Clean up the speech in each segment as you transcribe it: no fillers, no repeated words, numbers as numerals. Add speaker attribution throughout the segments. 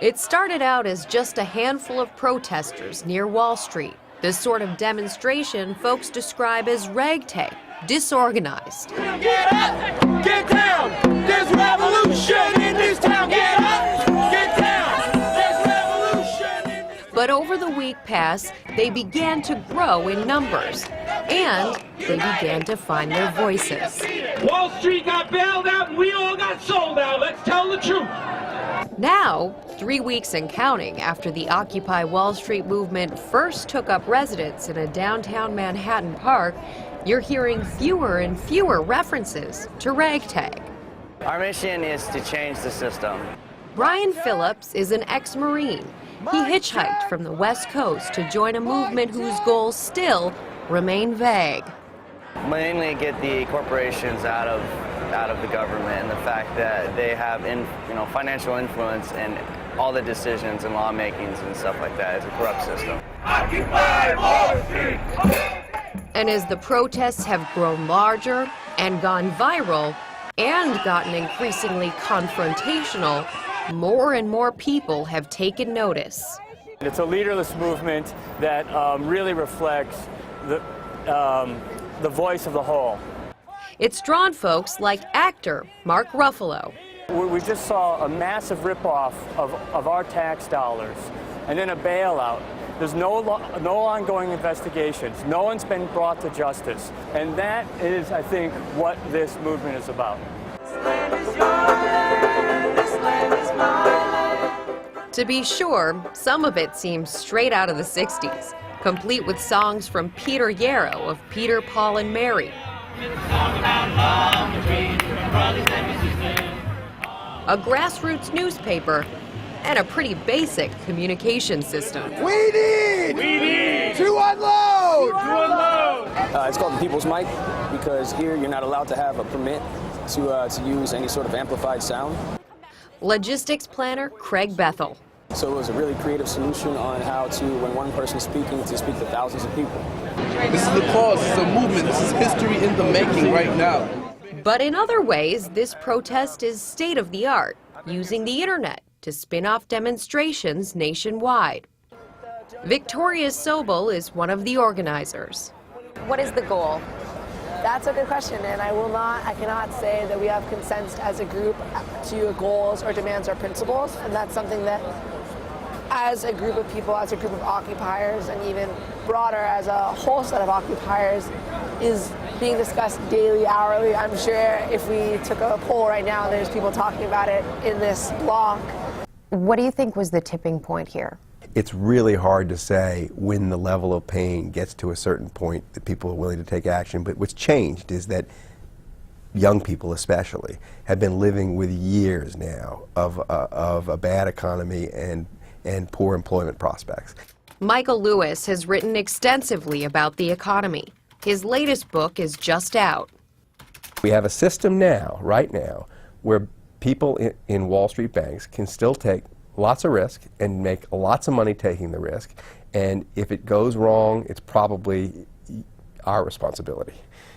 Speaker 1: It started out as just a handful of protesters near Wall Street. This sort of demonstration folks describe as ragtag, disorganized.
Speaker 2: Get up, get down, there's revolution in this town. Get up, get down, there's revolution in this town.
Speaker 1: But over the week past, they began to grow in numbers, and they began to find their voices.
Speaker 2: Wall Street got bailed out and we all got sold out. Let's tell the truth.
Speaker 1: Now, 3 weeks and counting after the Occupy Wall Street movement first took up residence in a downtown Manhattan park, you're hearing fewer and fewer references to ragtag.
Speaker 3: Our mission is to change the system.
Speaker 1: Brian Phillips is an ex-Marine. He hitchhiked from the West Coast to join a movement whose goals still remain vague.
Speaker 3: Mainly get the corporations out of the government, and the fact that they have financial influence in all the decisions and lawmakings and stuff like that. It's a corrupt system.
Speaker 2: Occupy Wall Street.
Speaker 1: And as the protests have grown larger and gone viral and gotten increasingly confrontational, more and more people have taken notice.
Speaker 4: It's a leaderless movement that really reflects the voice of the whole.
Speaker 1: It's drawn folks like actor Mark Ruffalo.
Speaker 4: We just saw a massive ripoff of our tax dollars and then a bailout. There's no ongoing investigations. No one's been brought to justice. And that is, I think, what this movement is about.
Speaker 1: To be sure, some of it seems straight out of the 60s, complete with songs from Peter Yarrow of Peter, Paul, and Mary. A grassroots newspaper, and a pretty basic communication system.
Speaker 5: We need to unload!
Speaker 6: It's called the People's Mic because here you're not allowed to have a permit to use any sort of amplified sound.
Speaker 1: Logistics planner Craig Bethel.
Speaker 6: So it was a really creative solution on how to, when one person's speaking, to speak to thousands of people.
Speaker 5: This is a cause, this is a movement, this is history in the making right now.
Speaker 1: But in other ways, this protest is state-of-the-art, using the internet to spin off demonstrations nationwide. Victoria Sobel is one of the organizers.
Speaker 7: What is the goal? That's a good question, and I cannot say that we have consensus as a group to goals or demands or principles, and that's something that as a group of people, as a group of occupiers, and even broader as a whole set of occupiers, is being discussed daily, hourly. I'm sure if we took a poll right now, there's people talking about it in this block.
Speaker 8: What do you think was the tipping point here?
Speaker 9: It's really hard to say when the level of pain gets to a certain point that people are willing to take action, but what's changed is that young people especially have been living with years now of a bad economy and poor employment prospects.
Speaker 1: Michael Lewis has written extensively about the economy. His latest book is just out.
Speaker 9: We have a system now, right now, where people in Wall Street banks can still take lots of risk and make lots of money taking the risk, and if it goes wrong, it's probably our responsibility.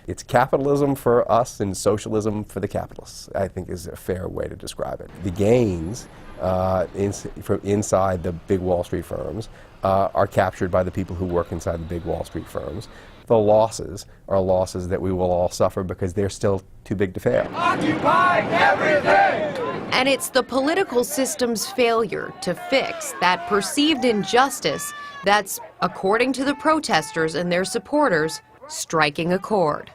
Speaker 9: It's capitalism for us and socialism for the capitalists, I think is a fair way to describe it. The gains from inside the big Wall Street firms are captured by the people who work inside the big Wall Street firms. The losses are losses that we will all suffer because they're still too big to fail.
Speaker 2: Occupy everything!
Speaker 1: And it's the political system's failure to fix that perceived injustice that's, according to the protesters and their supporters, striking a chord.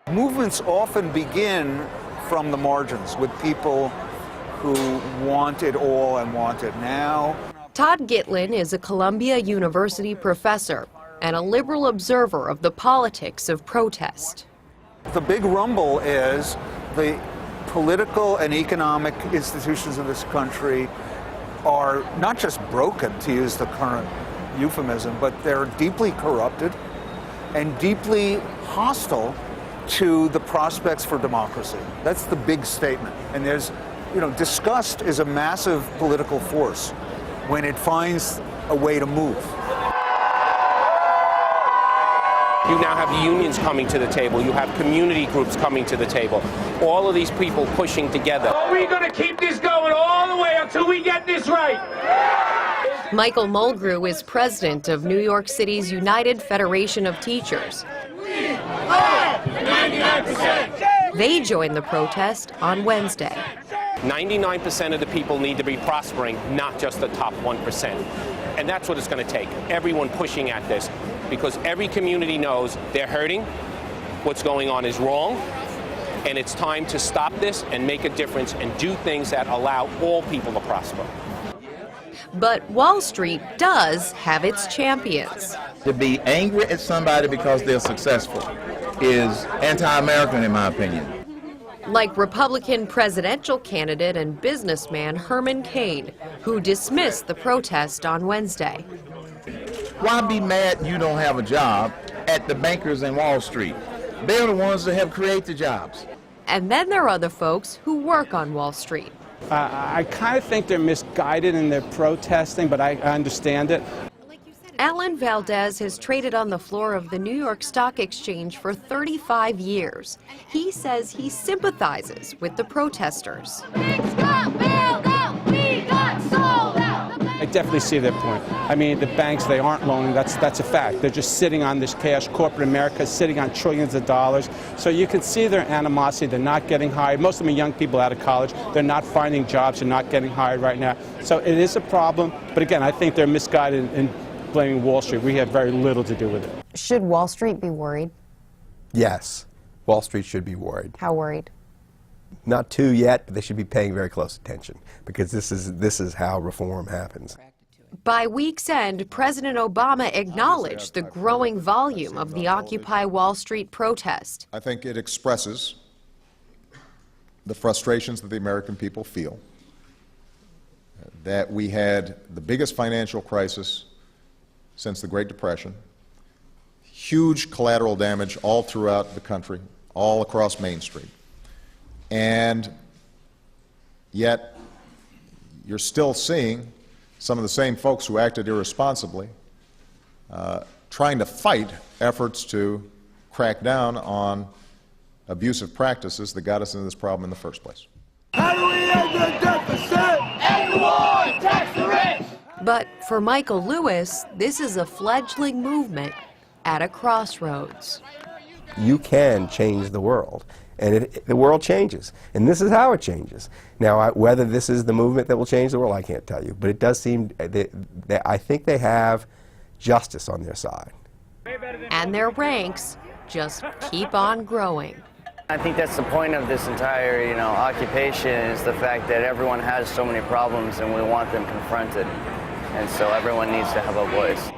Speaker 10: Movements often begin from the margins with people who want it all and want it now.
Speaker 1: Todd Gitlin is a Columbia University professor and a liberal observer of the politics of protest.
Speaker 10: The big rumble is the political and economic institutions of this country are not just broken, to use the current euphemism, but they're deeply corrupted and deeply hostile to the prospects for democracy. That's the big statement. And there's, disgust is a massive political force when it finds a way to move.
Speaker 11: You now have unions coming to the table. You have community groups coming to the table. All of these people pushing together.
Speaker 2: We're going to keep this going all the way until we get this right.
Speaker 1: Michael Mulgrew is president of New York City's United Federation of Teachers.
Speaker 2: We are 99%.
Speaker 1: They joined the protest on Wednesday.
Speaker 11: 99% of the people need to be prospering, not just the top 1%. And that's what it's going to take. Everyone pushing at this, because every community knows they're hurting, what's going on is wrong, and it's time to stop this and make a difference and do things that allow all people to prosper.
Speaker 1: But Wall Street does have its champions.
Speaker 12: To be angry at somebody because they're successful is anti-American, in my opinion.
Speaker 1: Like Republican presidential candidate and businessman Herman Cain, who dismissed the protest on Wednesday.
Speaker 12: Why be mad you don't have a job at the bankers in Wall Street? They're the ones that have created the jobs.
Speaker 1: And then there are the folks who work on Wall Street.
Speaker 13: I kind of think they're misguided in their protesting, but I understand it.
Speaker 1: Alan Valdez has traded on the floor of the New York Stock Exchange for 35 years. He says he sympathizes with the protesters.
Speaker 13: I definitely see their point. I mean, the banks, they aren't loaning. That's a fact. They're just sitting on this cash. Corporate America is sitting on trillions of dollars. So you can see their animosity. They're not getting hired. Most of them are young people out of college. They're not finding jobs. They're not getting hired right now. So it is a problem. But again, I think they're misguided in blaming Wall Street. We have very little to do with it.
Speaker 8: Should Wall Street be worried?
Speaker 9: Yes, Wall Street should be worried.
Speaker 8: How worried?
Speaker 9: Not too yet, but they should be paying very close attention, because this is how reform happens.
Speaker 1: By week's end, President Obama acknowledged the growing volume of the Occupy Wall Street protest.
Speaker 14: I think it expresses the frustrations that the American people feel, that we had the biggest financial crisis since the Great Depression, huge collateral damage all throughout the country, all across Main Street. And yet, you're still seeing some of the same folks who acted irresponsibly trying to fight efforts to crack down on abusive practices that got us into this problem in the first place.
Speaker 2: How do we end the deficit? End the war, tax the rich!
Speaker 1: But for Michael Lewis, this is a fledgling movement at a crossroads.
Speaker 9: You can change the world, and the world changes, and this is how it changes. Now, whether this is the movement that will change the world, I can't tell you, but it does seem that I think they have justice on their side.
Speaker 1: And their ranks just keep on growing.
Speaker 3: I think that's the point of this entire, occupation, is the fact that everyone has so many problems and we want them confronted. And so everyone needs to have a voice.